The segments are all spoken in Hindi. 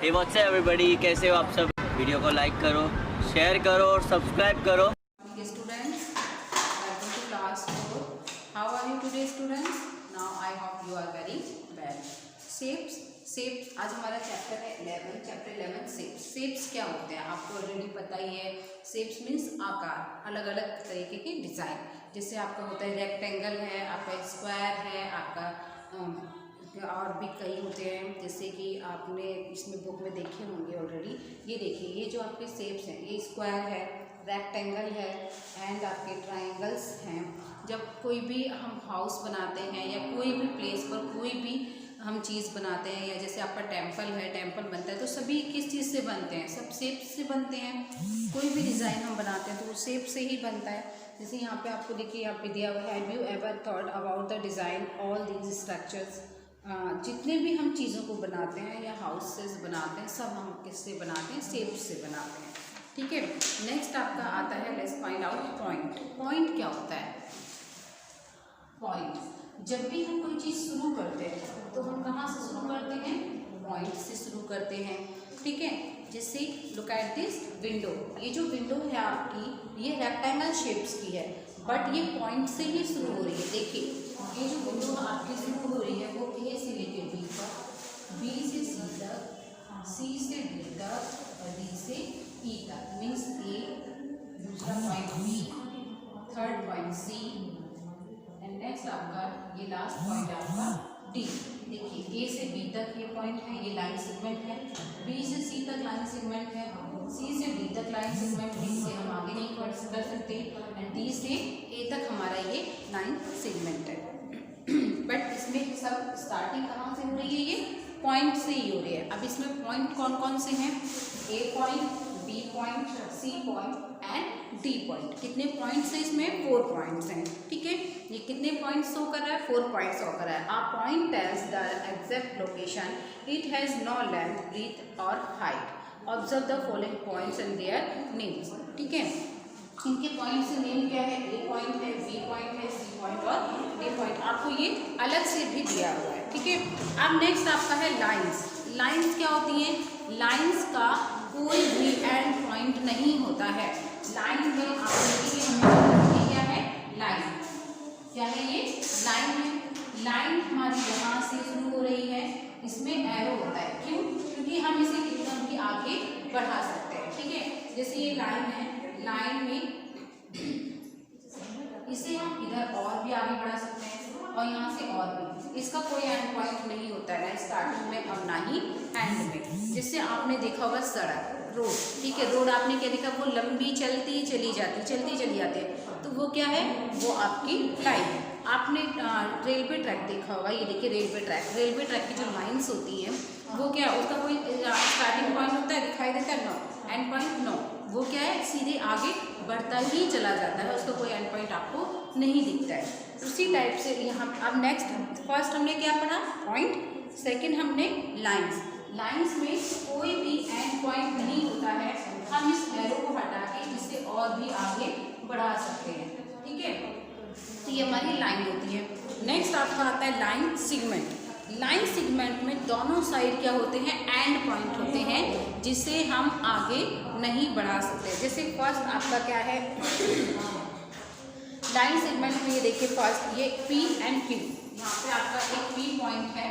हे व्हाट्स अप एवरीबॉडी, कैसे हो आप सब। वीडियो को लाइक करो, शेयर करो और सब्सक्राइब करो। Students, welcome to class 4. How are you today, students? Now I hope you are very well. Shapes आज हमारा चैप्टर है 11, चैप्टर 11 शेप्स क्या होते हैं आपको ऑलरेडी पता ही है। शेप्स मीन्स आकार, अलग अलग तरीके के डिज़ाइन। जैसे आपका होता है रेक्टेंगल है, आपका स्क्वायर है, आपका और भी कई होते हैं, जैसे कि आपने इसमें बुक में देखे होंगे ऑलरेडी। ये देखिए, ये जो आपके शेप्स हैं, ये स्क्वायर है, रेक्टेंगल है एंड आपके ट्रायंगल्स हैं। जब कोई भी हम हाउस बनाते हैं या कोई भी प्लेस पर कोई भी हम चीज़ बनाते हैं, या जैसे आपका टेंपल है, टेंपल बनता है तो सभी किस चीज़ से बनते हैं? सब शेप से बनते हैं। कोई भी डिज़ाइन हम बनाते हैं तो वो शेप से ही बनता है। जैसे यहाँ पे आपको देखिए, यहाँ पे दिया हुआ है, have you ever thought about the design all these structures. जितने भी हम चीज़ों को बनाते हैं या हाउसेस बनाते हैं, सब हम किससे बनाते हैं? शेप से बनाते हैं। ठीक है, नेक्स्ट आपका आता है, let's find out point. Point क्या होता है? पॉइंट, जब भी हम कोई चीज़ शुरू करते हैं तो हम कहाँ से शुरू करते हैं? पॉइंट से शुरू करते हैं। ठीक है, जैसे लुक एट दिस विंडो। ये जो विंडो है आपकी, ये रेक्टेंगल शेप्स की है, बट ये पॉइंट से ही शुरू हो रही है। देखिए, ये जो विंडो आपकी शुरू हो रही है वो ए से लेके बी तक, बी से सी तक, सी से डी तक और डी से ई तक। मीन्स ए, दूसरा point B, third point C and next आपका ये लास्ट पॉइंट आपका डी। देखिए, ए से बी तक ये पॉइंट है, ये लाइन सेगमेंट है। बी से सी तक लाइन सेगमेंट है। सी से डी तक लाइन सेगमेंट, डी से हम आगे नहीं कर सकते एंड डी से ए तक हमारा ये लाइन सेगमेंट है। बट इसमें सब स्टार्टिंग कहाँ से हो रही है? ये पॉइंट से ही हो रही है। अब इसमें पॉइंट कौन कौन से हैं? A point, B point, C point and D point. कितने पॉइंट्स हैं इसमें? 4 पॉइंट्स हैं। ठीक है, ये कितने पॉइंट्स शो कर रहा है? 4 पॉइंट्स शो कर रहा है। A point tells the exact location, it has no length, breadth और height. Observe the following points and their names. ठीक है, इनके पॉइंट्स से नेम क्या है? ए पॉइंट है, बी पॉइंट है, सी पॉइंट और डी पॉइंट। आपको ये अलग से भी दिया हुआ है। ठीक है, अब नेक्स्ट आपका है लाइंस। लाइंस क्या होती हैं? लाइंस का कोई भी एंड पॉइंट नहीं होता है। लाइन में आपको क्या है? लाइन क्या है? ये लाइन है। लाइन हमारी यहाँ से शुरू हो रही है, इसमें एरो होता है। क्यों? क्योंकि हम इसे कितना भी आगे बढ़ा सकते हैं। ठीक है, जैसे ये लाइन है, लाइन में इसे हम इधर और भी आगे बढ़ा सकते हैं और यहाँ से और भी। इसका कोई एंड पॉइंट नहीं होता है, ना स्टार्टिंग में और ना ही एंड में। जिससे आपने देखा होगा सड़क, रोड। ठीक है, रोड आपने क्या देखा? वो लंबी चलती चली जाती है, तो वो क्या है? वो आपकी लाइन है। आपने रेलवे ट्रैक देखा होगा, ये देखिए रेलवे ट्रैक की जो लाइन्स होती हैं वो क्या है? उसका कोई स्टार्टिंग पॉइंट होता है, दिखाई देता है? नो। End point? नो। वो क्या है? सीधे आगे बढ़ता ही चला जाता है, उसका कोई एंड पॉइंट आपको नहीं दिखता है। उसी टाइप से यहाँ अब नेक्स्ट, फर्स्ट हमने क्या पढ़ा? पॉइंट। सेकंड हमने लाइंस। लाइंस में कोई भी एंड पॉइंट नहीं होता है। हम इस एरो को हटा के इसे और भी आगे बढ़ा सकते हैं। ठीक है, तो ये हमारी लाइन होती है। नेक्स्ट आपका आता है लाइन सेगमेंट। लाइन सेगमेंट में दोनों साइड क्या होते हैं? एंड पॉइंट होते हैं, जिसे हम आगे नहीं बढ़ा सकते। जैसे फर्स्ट आपका क्या है? लाइन सेगमेंट में ये देखिए, फर्स्ट ये P एंड Q। यहाँ पे आपका एक P पॉइंट है,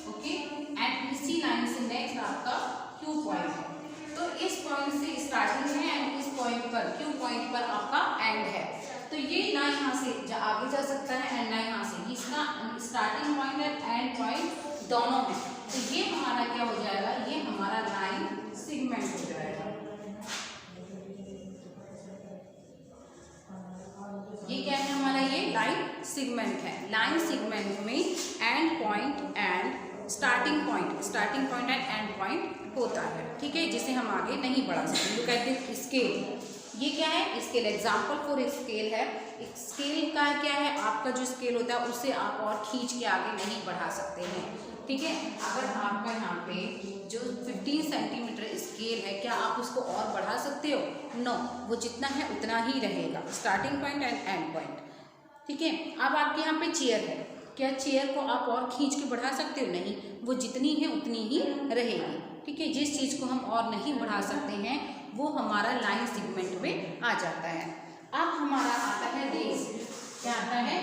ओके, एंड इसी लाइन से नेक्स्ट आपका Q पॉइंट है। तो इस पॉइंट से स्टार्टिंग है एंड इस पॉइंट पर, Q पॉइंट पर आपका एंड है। तो ये ना यहाँ से आगे जा सकता है एंड ना यहाँ से। इसका starting point and and point दोनों है। तो ये हमारा क्या हो जाएगा? ये हमारा लाइन सेगमेंट हो जाएगा। ये क्या है हमारा? ये लाइन सेगमेंट है। लाइन सेगमेंट में and point and starting point and and point होता है। ठीक है, जिसे हम आगे नहीं बढ़ा सकते। Look at this scale. ये क्या है? स्केल। एग्जाम्पल फॉर स्केल है। स्केल का क्या है? आपका जो स्केल होता है उससे आप और खींच के आगे नहीं बढ़ा सकते हैं। ठीक है, अगर आपका यहाँ पे जो 15 सेंटीमीटर स्केल है, क्या आप उसको और बढ़ा सकते हो? नो, वो जितना है उतना ही रहेगा, starting point and and point. ठीक है, अब आपके यहाँ पे चेयर है। क्या चेयर को आप और खींच के बढ़ा सकते हो? नहीं, वो जितनी है उतनी ही रहेगी। ठीक है, जिस चीज़ को हम और नहीं बढ़ा सकते हैं वो हमारा लाइन सेगमेंट में आ जाता है। अब हमारा आता है रेज। क्या आता है?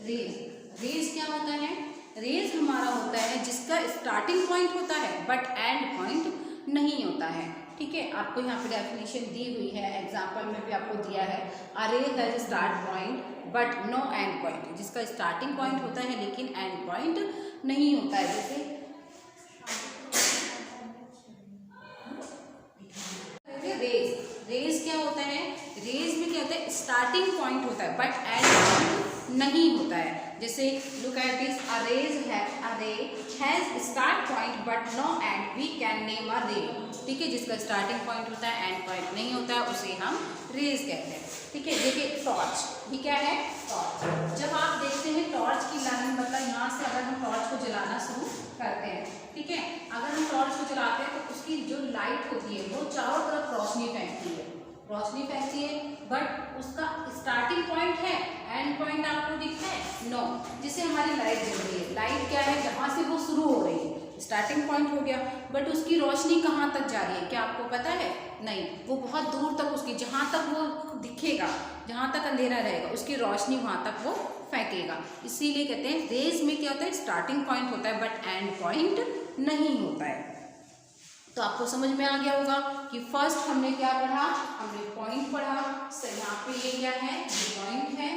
रेज। रेज क्या होता है? रेज हमारा होता है जिसका स्टार्टिंग पॉइंट होता है बट एंड पॉइंट नहीं होता है। ठीक है, आपको यहाँ पे डेफिनेशन दी हुई है, एग्जाम्पल में भी आपको दिया है। A ray has start point but no end point, जिसका स्टार्टिंग पॉइंट होता है लेकिन एंड पॉइंट नहीं होता है। जैसे रेज। रेज क्या होता है? रेज में क्या होता है? स्टार्टिंग पॉइंट होता है बट एंड पॉइंट नहीं होता है। जैसे look at this, a rays है, a ray has start point but no end, we can name a ray. ठीक है, जिसका स्टार्टिंग पॉइंट होता है एंड पॉइंट नहीं होता है उसे हम रेज कहते हैं। ठीक है, देखिए टॉर्च, ये क्या है? टॉर्च। जब आप देखते हैं टॉर्च की लाइन, मतलब यहाँ से अगर हम टॉर्च को जलाना शुरू करते हैं, ठीक है, अगर हम टॉर्च को जलाते हैं तो उसकी जो लाइट होती है वो चारों तरफ रोशनी फेंकती है, रोशनी फेंकती है, बट उसका स्टार्टिंग पॉइंट है, एंड पॉइंट आपको दिखता है? नो। जिसे हमारी लाइट जल रही है, लाइट क्या है? जहाँ से वो शुरू हो रही है स्टार्टिंग पॉइंट हो गया, बट उसकी रोशनी कहाँ तक जा रही है? क्या आपको पता है? नहीं, वो बहुत दूर तक, उसकी जहाँ तक वो दिखेगा, जहाँ तक अंधेरा रहेगा उसकी रोशनी वहाँ तक वो फेंकेगा। इसीलिए कहते हैं रेज में क्या होता है? स्टार्टिंग पॉइंट होता है बट एंड पॉइंट नहीं होता है। तो आपको समझ में आ गया होगा कि फर्स्ट हमने क्या पढ़ा? हमने पॉइंट पढ़ा। सर यहाँ पे ये क्या है? ये पॉइंट है।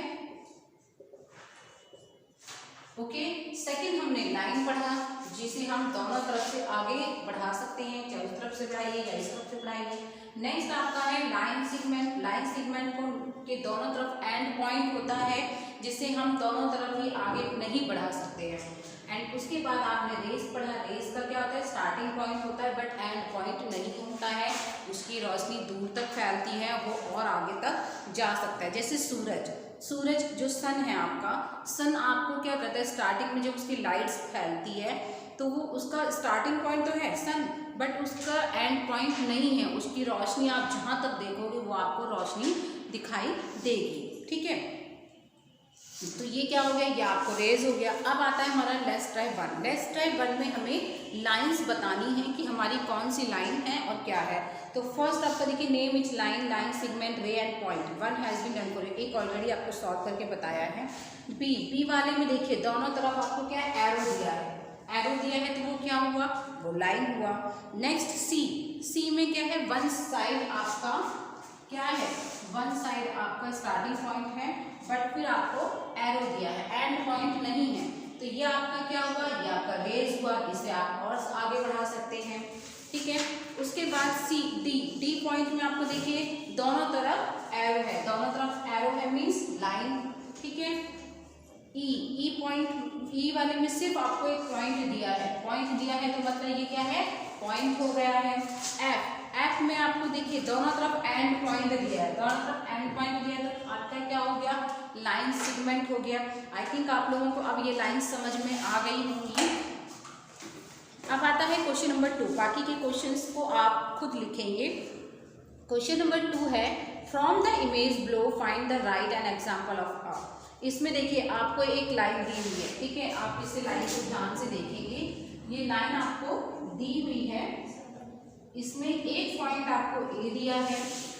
ओके, सेकंड हमने लाइन पढ़ा जिसे हम दोनों तरफ से आगे बढ़ा सकते हैं, चाहे उस तरफ से बढ़ाइए या इस तरफ से बढ़ाइए। नेक्स्ट आपका है लाइन सेगमेंट। लाइन सेगमेंट को के दोनों तरफ एंड पॉइंट होता है जिसे हम दोनों तरफ ही आगे नहीं बढ़ा सकते हैं। एंड उसके बाद आपने रेस पढ़ा। रेस का क्या होता है? स्टार्टिंग पॉइंट होता है बट एंड पॉइंट नहीं होता है, उसकी रोशनी दूर तक फैलती है, वो और आगे तक जा सकता है। जैसे सूरज, सूरज जो सन है आपका, सन आपको क्या करता है? स्टार्टिंग में जब उसकी लाइट्स फैलती है तो वो उसका स्टार्टिंग पॉइंट तो है सन, बट उसका एंड पॉइंट नहीं है। उसकी रोशनी आप जहाँ तक देखोगे वो आपको रोशनी दिखाई देगी। ठीक है, तो ये क्या हो गया? ये आपको रेज हो गया। अब आता है हमारा let's try one. Let's try one में हमें लाइंस बतानी है कि हमारी कौन सी लाइन है और क्या है। तो फर्स्ट आपका देखिए, name each line, line segment, ray and point. One has been done for you, एक ऑलरेडी आपको सॉल्व करके बताया है। बी, बी वाले में देखिए दोनों तरफ आपको क्या है? एरो दिया है। एरो दिया है तो वो क्या हुआ? वो लाइन हुआ। नेक्स्ट सी, सी में क्या है? वन साइड आपका क्या है? वन साइड आपका स्टार्टिंग पॉइंट है बट फिर आपको एरो दिया है, एंड पॉइंट नहीं है, तो ये आपका क्या हुआ? ये आपका रेज हुआ, इसे आप और आगे बढ़ा सकते हैं। ठीक है, उसके बाद सी, डी, डी पॉइंट में आपको देखिए दोनों तरफ एरो है, दोनों तरफ एरो है मीन्स लाइन। ठीक है, ई, ई पॉइंट, ई वाले में सिर्फ आपको एक पॉइंट दिया है, पॉइंट दिया है तो मतलब ये क्या है? पॉइंट हो गया है। एफ, एफ में आपको देखिए दोनों तरफ एंड पॉइंट दिया है, दोनों तरफ एंड पॉइंट दिया है तो आपका क्या हो गया? लाइन सेगमेंट हो गया। आई थिंक आप लोगों को अब ये लाइन समझ में आ गई होंगी। अब आता है क्वेश्चन नंबर 2। बाकी के क्वेश्चंस को आप खुद लिखेंगे। क्वेश्चन नंबर 2 है, from the image below find the right and example of a. इसमें देखिए आपको एक लाइन दी हुई है। ठीक है, आप इसे लाइन को ध्यान से देखेंगे। ये लाइन आपको दी हुई है, इसमें एक पॉइंट आपको ए दिया है,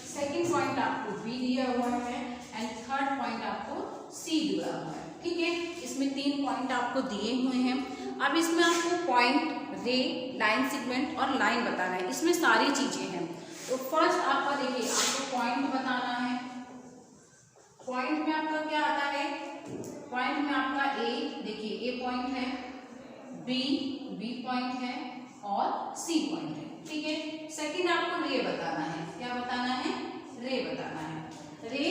सेकंड पॉइंट आपको बी दिया हुआ है एंड थर्ड पॉइंट आपको सी दिया हुआ है। ठीक है, इसमें 3 पॉइंट आपको दिए हुए हैं। अब इसमें आपको पॉइंट, रे, लाइन सेगमेंट और लाइन बताना है। इसमें सारी चीजें हैं। तो फर्स्ट आपका देखिए, आपको पॉइंट बताना है। पॉइंट में आपका क्या आता है? पॉइंट में आपका ए, देखिए ए पॉइंट है, बी, बी पॉइंट है और सी पॉइंट है। ठीक है, सेकंड आपको रे बताना है। क्या बताना है? रे बताना है। रे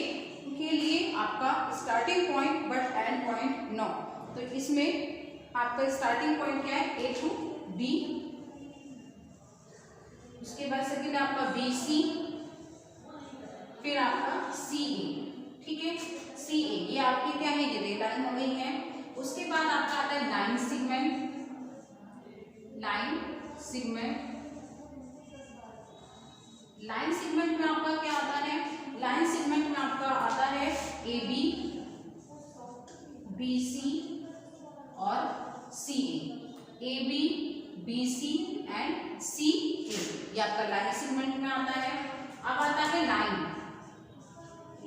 के लिए आपका starting point but end point no, तो इसमें आपका स्टार्टिंग पॉइंट क्या है? ए टू बी, उसके बाद सेकंड आपका बी सी, फिर आपका सी ए। ठीक है, सी ए, ये आपकी क्या है? ये रे लाइन हो गई है। उसके बाद आपका आता है line segment. Line segment, line segment में आपका क्या आता है? लाइन सेगमेंट में आपका आता है ए बी, BC और CA, AB, BC and CA, ये आपका लाइन सेगमेंट में आता है। अब आता है लाइन।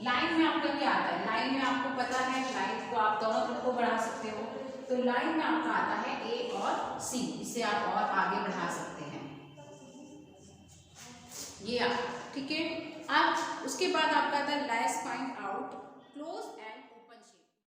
लाइन में आपका क्या आता है? लाइन में आपको पता है, लाइन को आप दोनों तरफ को बढ़ा सकते हो, तो लाइन में आपका आता है A और C, इसे आप और आगे बढ़ा सकते हैं, ये आप, ठीक है। अब उसके बाद आपका आता है लेट्स फाइंड आउट क्लोज